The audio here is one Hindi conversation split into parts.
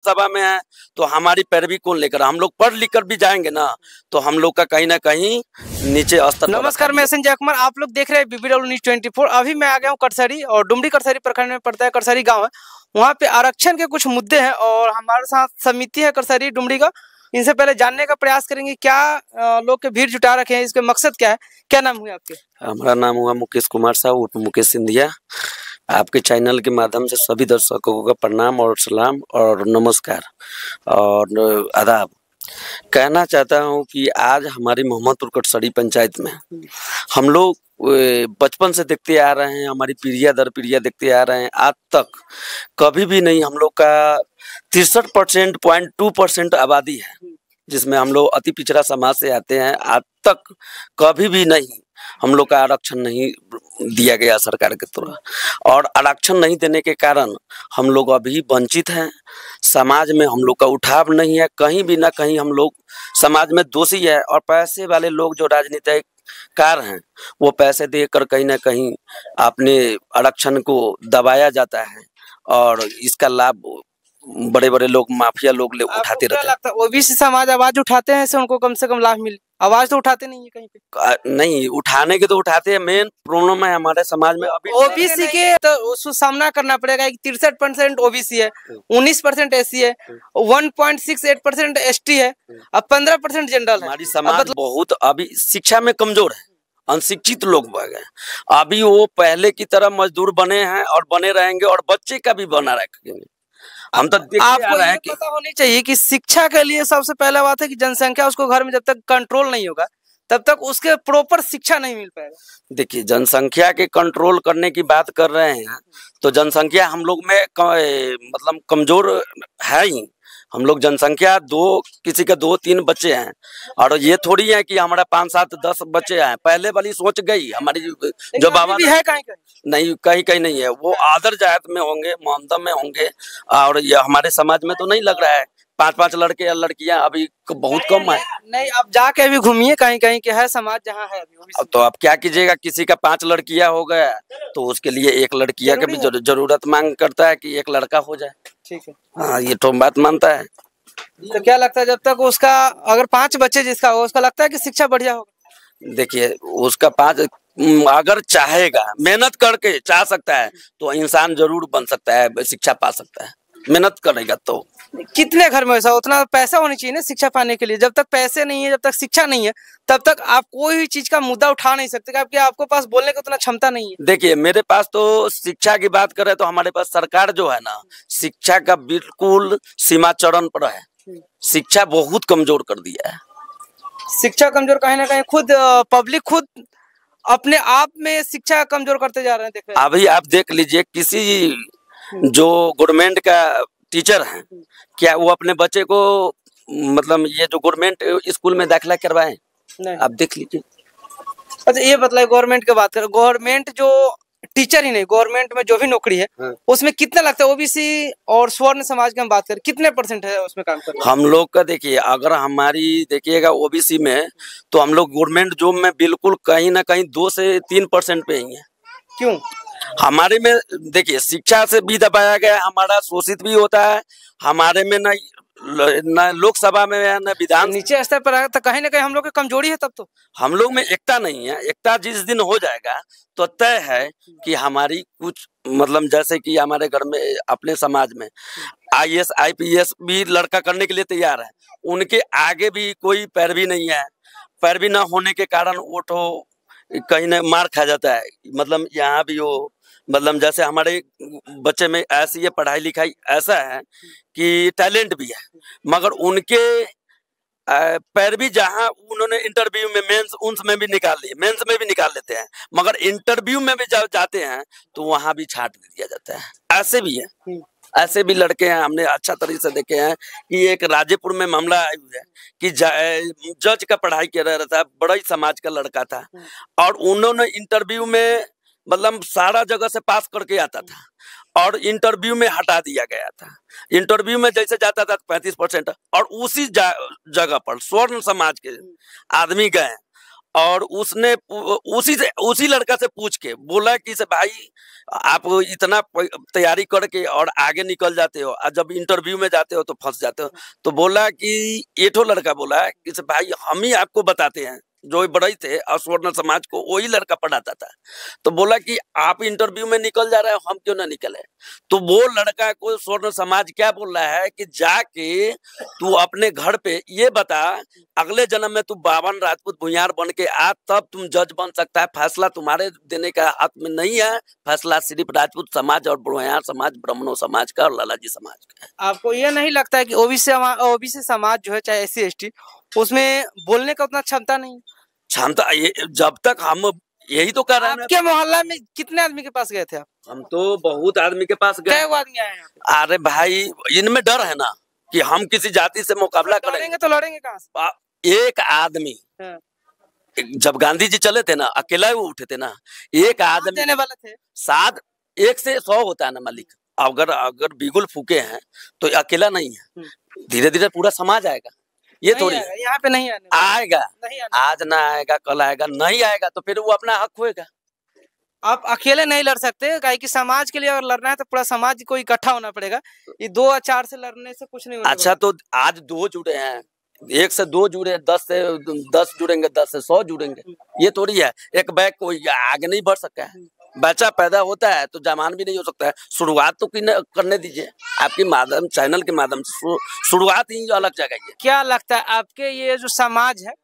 सभा में है तो हमारी पैरवी कौन लेकर, हम लोग पढ़ लिख कर भी जाएंगे ना तो हम लोग का कहीं ना कहीं नीचे स्तर। नमस्कार, मैं संजय कुमार, आप लोग देख रहे हैं BBW न्यूज़ 24। अभी मैं आ गया हूँ कटसरी, और डुमरी कटसरी प्रखंड में पड़ता है, कटसरी गांव है। वहाँ पे आरक्षण के कुछ मुद्दे हैं और हमारे साथ समिति है कटसरी डुमरी का। इनसे पहले जानने का प्रयास करेंगे क्या लोग के भीड़ जुटा रखे हैं, इसके मकसद क्या है। क्या नाम हुआ आपके? हमारा नाम हुआ मुकेश कुमार साहब उर्फ मुकेश सिंधिया। आपके चैनल के माध्यम से सभी दर्शकों का प्रणाम और सलाम और नमस्कार और आदाब। कहना चाहता हूं कि आज हमारी मोहम्मदपुर कटसरी पंचायत में हम लोग बचपन से देखते आ रहे हैं, हमारी पीढ़ियां दर पीढ़ियां देखते आ रहे हैं, आज तक कभी भी नहीं हम लोग का 63.2% आबादी है जिसमें हम लोग अति पिछड़ा समाज से आते हैं। आज तक कभी भी नहीं हम लोग का आरक्षण नहीं दिया गया सरकार के द्वारा, और आरक्षण नहीं देने के कारण हम लोग अभी वंचित हैं। समाज में हम लोग का उठाव नहीं है, कहीं भी ना कहीं हम लोग समाज में दोषी है। और पैसे वाले लोग जो राजनीतिक कार हैं वो पैसे देकर कहीं ना कहीं अपने आरक्षण को दबाया जाता है और इसका लाभ बड़े बड़े लोग, माफिया लोग उठाते रहते हैं। ओबीसी समाज आवाज उठाते हैं, उनको कम से कम लाभ मिले। आवाज तो उठाते नहीं है कहीं पे। नहीं उठाने के तो उठाते हैं, मेन प्रॉब्लम है हमारे समाज में अभी ओबीसी के तो उसको सामना करना पड़ेगा। 63% ओबीसी है, 19% एससी है, 1.68% एसटी है और 15% जनरल है। हमारी समाज बहुत अभी शिक्षा में कमजोर है, अनशिक्षित लोग बढ़ गए। अभी वो पहले की तरह मजदूर बने हैं और बने रहेंगे और बच्चे का भी बना रखेंगे। हम तो आपको ये पता होनी चाहिए कि शिक्षा के लिए सबसे पहला बात है कि जनसंख्या उसको घर में जब तक कंट्रोल नहीं होगा तब तक उसके प्रॉपर शिक्षा नहीं मिल पाएगा। देखिए, जनसंख्या के कंट्रोल करने की बात कर रहे हैं तो जनसंख्या हम लोग में मतलब कमजोर है ही। हम लोग जनसंख्या किसी के 2-3 बच्चे हैं, और ये थोड़ी है कि हमारा 5-7-10 बच्चे हैं। पहले वाली सोच गई हमारी जो बाबा भी है, कहीं नहीं कहीं कहीं नहीं है। वो आदर जात में होंगे, मोहम्मद में होंगे, और ये हमारे समाज में तो नहीं लग रहा है। 5-5 लड़के या लड़कियां अभी बहुत कम है। नहीं, आप जाके भी घूमिए, कहीं कहीं के है समाज जहाँ है अभी। तो आप क्या कीजिएगा, किसी का 5 लड़कियां हो गया तो उसके लिए एक लड़कियां की भी जरूरत मांग करता है कि एक लड़का हो जाए। ठीक है, हाँ, ये तो बात मानता है। तो क्या लगता है जब तक उसका अगर 5 बच्चे जिसका हो, उसका लगता है कि शिक्षा बढ़िया होगा? देखिए, उसका 5 अगर चाहेगा, मेहनत करके चाह सकता है तो इंसान जरूर बन सकता है, शिक्षा पा सकता है, मेहनत करेगा तो। कितने घर में ऐसा उतना पैसा होनी चाहिए ना शिक्षा पाने के लिए। जब तक पैसे नहीं है, जब तक शिक्षा नहीं है, तब तक आप कोई भी चीज का मुद्दा उठा नहीं सकते, क्योंकि आपके पास बोलने की उतना क्षमता नहीं है। देखिए, मेरे पास तो शिक्षा की बात करें तो हमारे पास सरकार जो है ना, शिक्षा का बिल्कुल सीमा चरण पर है। शिक्षा बहुत कमजोर कर दिया है। शिक्षा कमजोर कहीं ना कहीं खुद पब्लिक खुद अपने आप में शिक्षा कमजोर करते जा रहे हैं। देख अभी आप देख लीजिए, किसी जो गवर्नमेंट का टीचर है, क्या वो अपने बच्चे को मतलब ये जो गवर्नमेंट स्कूल में दाखिला करवाए? आप देख लीजिए। अच्छा, ये मतलब गवर्नमेंट की बात करें, गवर्नमेंट जो टीचर ही नहीं, गवर्नमेंट में जो भी नौकरी है उसमें कितना लगता है ओबीसी और स्वर्ण समाज की हम बात करें, कितने % है उसमें काम कर? हम लोग का देखिए, अगर हमारी देखिएगा ओबीसी में तो हम लोग गवर्नमेंट जॉब में बिल्कुल कहीं ना कहीं 2 से 3% पे ही है। क्यों? हमारे में देखिए, शिक्षा से भी दबाया गया, हमारा शोषित भी होता है। हमारे में न लोकसभा में है न विधान, नीचे स्तर पर तो कहीं ना कहीं हम लोग की कमजोरी है। तब तो हम लोग में एकता नहीं है। एकता जिस दिन हो जाएगा तो तय है कि हमारी कुछ मतलब जैसे कि हमारे घर में अपने समाज में IAS IPS भी लड़का करने के लिए तैयार है, उनके आगे भी कोई पैरवी नहीं है। पैरवी न होने के कारण वो तो कहीं ना मार खा जाता है। मतलब यहाँ भी वो मतलब जैसे हमारे बच्चे में ऐसी है, पढ़ाई लिखाई ऐसा है कि टैलेंट भी है, मगर उनके पैरवी जहाँ उन्होंने इंटरव्यू में मेंस में भी निकाल लिए, मेंस में भी निकाल लेते हैं, मगर इंटरव्यू में भी जब जाते हैं तो वहां भी छांट दिया जाता है। ऐसे भी है, ऐसे भी लड़के हैं। हमने अच्छा तरीके से देखे हैं कि एक राजेपुर में मामला आया हुआ है कि जज का पढ़ाई कर रहा था, बड़ा ही समाज का लड़का था, और उन्होंने इंटरव्यू में मतलब सारा जगह से पास करके आता था और इंटरव्यू में हटा दिया गया था। इंटरव्यू में जैसे जाता था 35%, और उसी जगह पर स्वर्ण समाज के आदमी गए और उसने उसी लड़का से पूछ के बोला कि से भाई आप इतना तैयारी करके और आगे निकल जाते हो और जब इंटरव्यू में जाते हो तो फंस जाते हो। तो बोला कि ये तो लड़का बोला कि से भाई हम ही आपको बताते हैं, जो बड़े थे और स्वर्ण समाज को वही लड़का पढ़ाता था। तो बोला कि आप इंटरव्यू में निकल जा रहे हो, हम क्यों ना निकले। तो वो लड़का को स्वर्ण समाज क्या बोल रहा है कि जाके तू अपने घर पे ये बता, अगले जन्म में तू बावन राजपूत भुइयार बन के आ, तब तुम जज बन सकता है। फैसला तुम्हारे देने का हाथ में नहीं है, फैसला सिर्फ राजपूत समाज और भुइयार समाज, ब्राह्मणों समाज का और लालाजी समाज का है। आपको ये नहीं लगता है कि ओबीसी समाज जो है, चाहे SC ST, उसमें बोलने का उतना क्षमता नहीं? क्षमता जब तक हम यही तो कर रहे हैं। आपके मोहल्ला में कितने आदमी के पास गए थे आप? हम तो बहुत आदमी के पास गए। कई आदमी आए हैं? अरे भाई इनमें डर है ना कि हम किसी जाति से मुकाबला करेंगे तो लड़ेंगे कहाँ से? एक आदमी जब गांधी जी चले थे ना, अकेला वो उठे थे ना, एक आदमी देने वाले थे। 1 से 100 होता है ना मालिक। अगर बिगुल फूके हैं तो अकेला नहीं है, धीरे धीरे पूरा समाज आएगा। ये थोड़ी यहाँ पे नहीं आएगा, आज ना आएगा कल आएगा, नहीं आएगा तो फिर वो अपना हक होएगा। आप अकेले नहीं लड़ सकते, काहे कि समाज के लिए अगर लड़ना है तो पूरा समाज को इकट्ठा होना पड़ेगा। ये 2 और 4 से लड़ने से कुछ नहीं होगा। अच्छा तो आज 2 जुड़े हैं, 1 से 2 जुड़े, 10 से 10 जुड़ेंगे, 10 से 100 जुड़ेंगे। ये थोड़ी है एक बैग कोई आगे नहीं बढ़ सकता है। बच्चा पैदा होता है तो जवान भी नहीं हो सकता है। शुरुआत तो करने दीजिए, आपकी माध्यम चैनल के माध्यम से शुरुआत ही अलग जगह है। क्या लगता है आपके ये जो समाज है,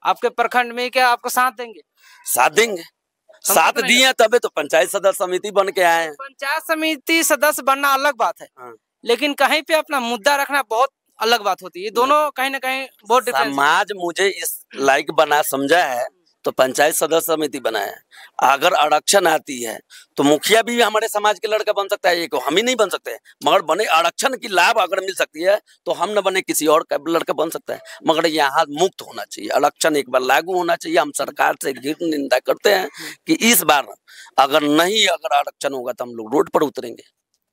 आपके प्रखंड में क्या आपको साथ देंगे? साथ देंगे, साथ दिए तबे तो पंचायत सदस्य समिति बन के आए हैं। पंचायत समिति सदस्य बनना अलग बात है, लेकिन कहीं पे अपना मुद्दा रखना बहुत अलग बात होती है। ये दोनों कहीं ना कहीं बहुत डिफरेंस। समाज मुझे इस लायक बना समझा है तो पंचायत सदस्य समिति बनाया। अगर आरक्षण आती है तो मुखिया भी हमारे समाज के लड़का बन सकता है, ये को हम ही नहीं बन सकते, मगर बने आरक्षण की लाभ अगर मिल सकती है तो हम न बने किसी और का लड़का बन सकता है। मगर यहाँ मुक्त होना चाहिए, आरक्षण एक बार लागू होना चाहिए। हम सरकार से घृण निंदा करते हैं कि इस बार अगर आरक्षण होगा तो हम लोग रोड पर उतरेंगे।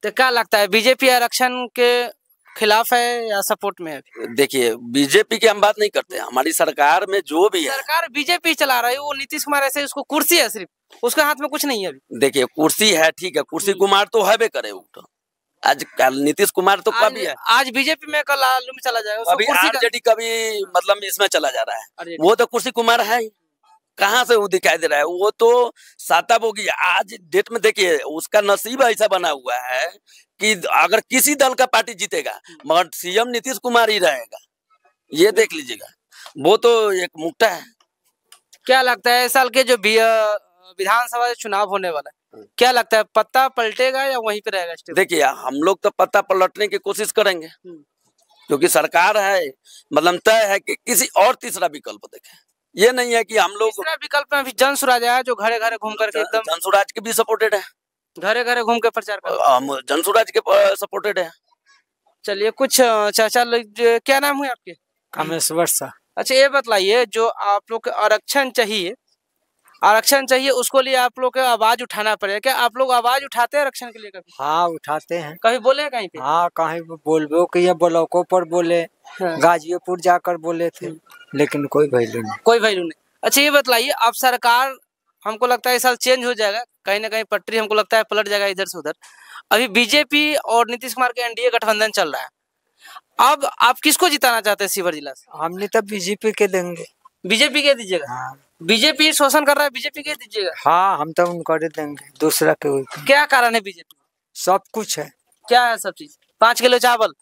तो क्या लगता है बीजेपी आरक्षण के खिलाफ है या सपोर्ट में है? देखिए बीजेपी की हम बात नहीं करते, हमारी सरकार में जो भी है, सरकार बीजेपी चला रही है, वो नीतीश कुमार ऐसे उसको कुर्सी है, सिर्फ उसके हाथ में कुछ नहीं है अभी। देखिए कुर्सी है, ठीक है, कुर्सी कुमार तो है करे। तो आज कल नीतीश कुमार तो कभी है, आज बीजेपी में, कल आलू में चला जाएगा, अभी आरजेडी कभी मतलब इसमें चला जा रहा है। वो तो कुर्सी कुमार है, कहाँ से वो दिखाई दे रहा है? वो तो साता बोगी। आज डेट में देखिए उसका नसीब ऐसा बना हुआ है कि अगर किसी दल का पार्टी जीतेगा मगर सीएम नीतीश कुमार ही रहेगा, ये देख लीजिएगा। वो तो एक मुक्ता है। क्या लगता है इस साल के जो विधानसभा चुनाव होने वाला है, क्या लगता है पत्ता पलटेगा या वहीं पे रहेगा? देखिए हम लोग तो पत्ता पलटने की कोशिश करेंगे, क्योंकि सरकार है, मतलब तय है कि किसी और तीसरा विकल्प देखें। ये नहीं है कि हम लोग तीसरा विकल्प में अभी जनसुराज है, जो घरे घरे घूम करके एकदम जनसुराज के भी सपोर्टेड है, घरे घरे घूम के प्रचार कर, हम जनसुराज के सपोर्टेड है। चलिए कुछ चाचा लोग, क्या नाम है आपके? कामेश्वर सा। अच्छा ये बतलाइए, जो आप लोग आरक्षण चाहिए उसको लिए आप लोग को आवाज उठाना पड़ेगा। क्या आप लोग आवाज उठाते हैं आरक्षण के लिए कभी? हाँ उठाते हैं। कभी बोले कहीं पे? हाँ कहीं बोलबो कि ब्लॉकों पर बोले, गाजियापुर जाकर बोले थे, लेकिन कोई वैल्यू नहीं। अच्छा ये बतलाइए, अब सरकार हमको लगता है इस साल चेंज हो जाएगा, कहीं ना कहीं पटरी हमको लगता है पलट जाएगा इधर से उधर। अभी बीजेपी और नीतीश कुमार के एनडीए गठबंधन चल रहा है, अब आप किसको जिताना चाहते हैं शिवहर जिला से? हमने तो बीजेपी के देंगे। बीजेपी के दीजिएगा? हाँ। बीजेपी शोषण कर रहा है, बीजेपी के दीजिएगा? हाँ हम तो उनको देंगे, दूसरा के। क्या कारण है बीजेपी? सब कुछ है। क्या है सब चीज? 5 किलो चावल?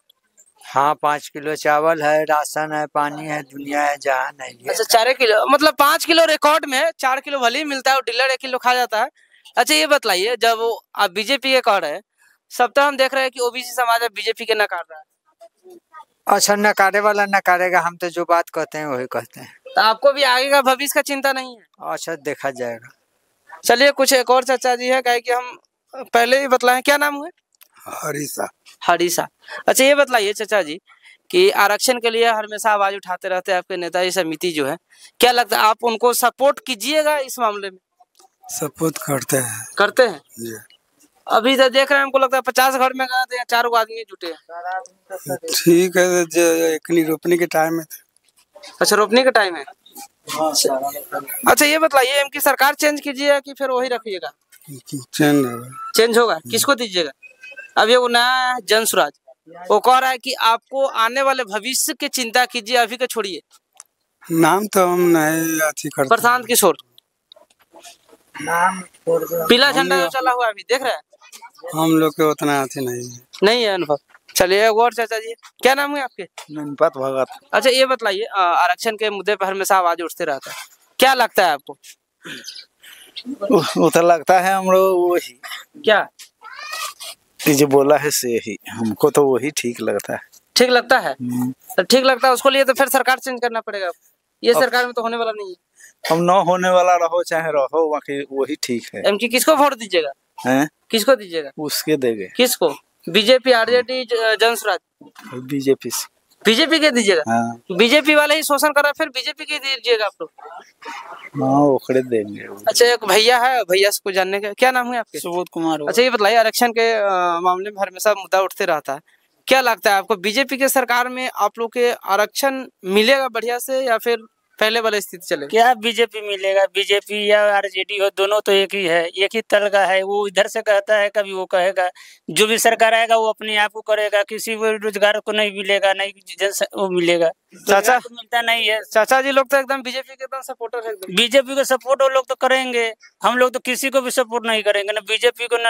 हाँ 5 किलो चावल है, राशन है, पानी है, दुनिया है, जहान है। अच्छा 4 किलो, मतलब 5 किलो रिकॉर्ड में है, 4 किलो भले ही मिलता है और डीलर 1 किलो खा जाता है। अच्छा ये बतलाइए, जब आप बीजेपी के कह रहे हैं, सब तो हम देख रहे हैं कि ओबीसी समाज बीजेपी के नकार रहा है। अच्छा नकारे वाला नकारेगा, हम तो जो बात कहते हैं वही कहते हैं। तो आपको भी आगे का भविष्य का चिंता नहीं है? अच्छा देखा जाएगा। चलिए कुछ एक और चाचा जी है, कहे कि हम पहले ही बतलाएं, क्या नाम हुए? हरीसा। अच्छा ये बतलाइए चाचा जी कि आरक्षण के लिए हमेशा आवाज उठाते रहते हैं आपके नेताजी समिति जो है, क्या लगता है आप उनको सपोर्ट कीजिएगा इस मामले में? सपोर्ट करते हैं जी। अभी तो देख रहे हैं, हमको लगता है 50 घर में गए थे, 4 आदमी जुटे हैं। ठीक है, जो रोपने के टाइम में थे। अच्छा रोपने का टाइम है, अच्छा ये बताइए, इनकी सरकार चेंज कीजिएगा कि फिर वही रखिएगा? चेंज होगा। किसको दीजिएगा? अब ये वो नया जन स्वराज, वो कह रहा है कि आपको आने वाले भविष्य की चिंता कीजिए, अभी के छोड़िए। नाम तो हम नहीं अथी करते। प्रशांत किशोर पीला झंडा जो चला हुआ अभी देख रहे हैं? हम लोग के उतना अथी नहीं है अनुभव। चलिए एक और चाचा जी, क्या नाम है आपके? ननपत भगत। अच्छा ये बताइए, आरक्षण के मुद्दे पर हमेशा आवाज उठते रहता है, क्या लगता है आपको? वो तो लगता है हम लोग वही क्या जो बोला है से ही, हमको तो वही ठीक लगता है। ठीक लगता है? तो ठीक लगता है उसको लिए तो फिर सरकार चेंज करना पड़ेगा। ये सरकार में तो होने वाला नहीं है। हम न होने वाला रहो चाहे रहो, बाकी वही ठीक है। एमकी किसको वोट दीजिएगा? हैं? किसको दीजिएगा? उसके देंगे। किसको? बीजेपी, आरजेडी, जन स्वराज? बीजेपी से। बीजेपी के दीजिएगा? हाँ। बीजेपी वाले ही शोषण कर रहा है, फिर बीजेपी के दीजिएगा आप लोग? हाँ ओकरे देंगे। अच्छा एक भैया है, भैया से कुछ जानने का, क्या नाम है आपके? सुबोध कुमार। अच्छा ये बताइए, आरक्षण के मामले में हमेशा मुद्दा उठते रहता है, क्या लगता है आपको बीजेपी के सरकार में आप लोग के आरक्षण मिलेगा बढ़िया से या फिर पहले वाली स्थिति चलेगा? क्या बीजेपी मिलेगा? बीजेपी या आरजेडी हो, दोनों तो एक ही है, एक ही तरह का है। वो इधर से कहता है, कभी वो कहेगा। जो भी सरकार आएगा वो अपने आप को करेगा, किसी को रोजगार को नहीं मिलेगा, नहीं वो मिलेगा। चाचा तो मिलता नहीं है। चाचा जी लोग तो एकदम बीजेपी के एकदम सपोर्टर है। बीजेपी को सपोर्ट वो लोग तो करेंगे, हम लोग तो किसी को भी सपोर्ट नहीं करेंगे, ना बीजेपी को ना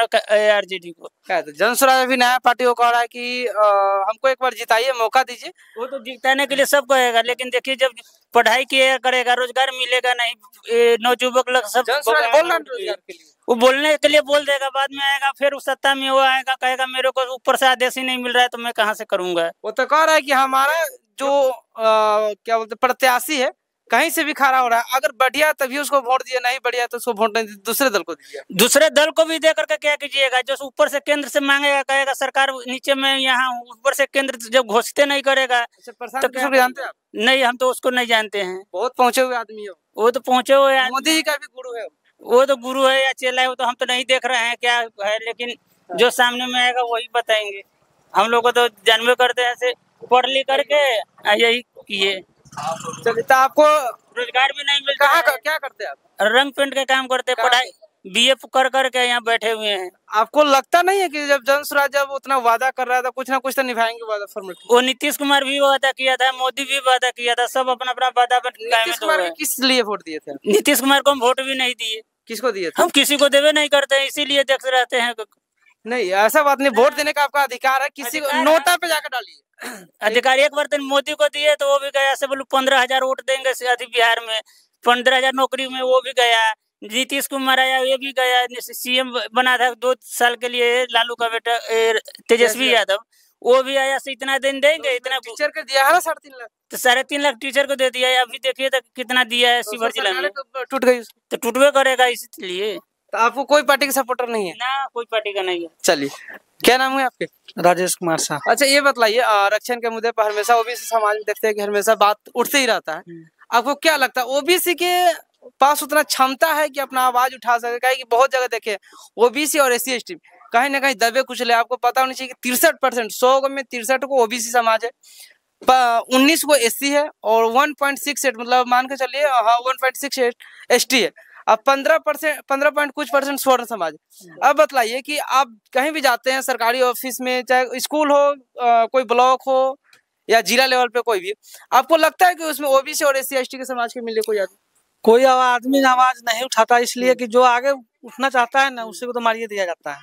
आरजेडी को। तो जन स्वराज अभी नया पार्टी को कह रहा है कि हमको एक बार जिताइए, मौका दीजिए। वो तो जिताने के लिए सब कहेगा, लेकिन देखिए जब पढ़ाई किया करेगा, रोजगार मिलेगा नहीं। नौजुवक लोग सब जन स्वराज बोल रहा है रोजगार के लिए, वो बोलने के लिए बोल देगा, बाद में आएगा फिर उस सत्ता में वो आएगा, कहेगा मेरे को ऊपर से आदेश ही नहीं मिल रहा है तो मैं कहाँ से करूंगा। वो तो कह रहा है कि हमारा जो क्या बोलते प्रत्याशी है कहीं से भी खड़ा हो रहा है, अगर बढ़िया तभी उसको वोट दिया, नहीं बढ़िया तो उसको वोट नहीं दिया, दूसरे दल को दिया। दूसरे दल को भी दे करके क्या कीजिएगा? जो ऊपर से केंद्र से मांगेगा, कहेगा सरकार नीचे में यहाँ, ऊपर से केंद्र जब घोषित नहीं करेगा। प्रशांत किशोर जानते हैं आप? नहीं, हम तो उसको नहीं जानते हैं। बहुत पहुंचे हुए आदमी है वो तो पहुंचे हुए हैं। मोदी जी का भी गुरु है वो तो गुरु है या चेला है, वो तो हम तो नहीं देख रहे हैं क्या है, लेकिन जो सामने में आएगा वही बताएंगे। हम लोग को तो जानवे करते हैं, ऐसे पढ़ लिख करके यही किए। चलिए, तो आपको रोजगार भी नहीं मिलता है। क्या करते हैं आप? रंग पेंट के काम करते, पढ़ाई बीए कर करके यहाँ बैठे हुए हैं। आपको लगता नहीं है कि जब जन स्वराज जब उतना वादा कर रहा था, कुछ ना कुछ तो निभाएंगे वादा फॉर्मेट? वो नीतीश कुमार भी वादा किया था, मोदी भी वादा किया था, सब अपना अपना वादा। नीतीश कुमार को किस लिए वोट दिए थे? नीतीश कुमार को हम वोट भी नहीं दिए। किसको दिए थे? हम किसी को देवे नहीं करते, इसीलिए देखते रहते हैं। नहीं ऐसा बात नहीं, वोट देने का आपका अधिकार है, किसी को नोटा पे जाकर डालिए। अधिकार एक बार मोदी को दिए तो वो भी गया, से बोलो 15,000 वोट देंगे बिहार में, 15,000 नौकरी में वो भी गया। नीतीश कुमार आया, ये भी गया, सीएम बना था 2 साल के लिए लालू का बेटा तेजस्वी यादव, वो भी आया। से इतना दिन देंगे, इतना टीचर को दिया है 3.5 लाख, तो 3.5 लाख टीचर को दे दिया है। अभी देखिए तो कितना दिया है शिवहर जिला में, टूट गई तो टूटवे करेगा इसलिए। तो आपको कोई पार्टी का सपोर्टर नहीं है? ना, कोई पार्टी का नहीं है। चलिए, क्या नाम है आपके? राजेश कुमार शाह। अच्छा ये बताइए, आरक्षण के मुद्दे पर हमेशा ओबीसी समाज में देखते हैं कि हमेशा बात उठते ही रहता है, आपको क्या लगता है ओबीसी के पास उतना क्षमता है कि अपना आवाज उठा सके? कहीं कि बहुत जगह देखे ओबीसी और SC ST कहीं ना कहीं दबे कुचले। आपको पता होना चाहिए कि 63%, 100 में 63 को ओबीसी समाज है, 19 को SC है और 1.68 मतलब मान के चलिए 1.68 ST है, अब 15% कुछ परसेंट स्वर्ण समाज। अब बतलाइए कि आप कहीं भी जाते हैं सरकारी ऑफिस में, चाहे स्कूल हो, कोई ब्लॉक हो या जिला लेवल पे कोई भी, आपको लगता है कि उसमें ओबीसी और SC ST के समाज के मिले कोई आदमी आवाज नहीं उठाता, इसलिए कि जो आगे उठना चाहता है ना उसी को तो मारिए दिया जाता है।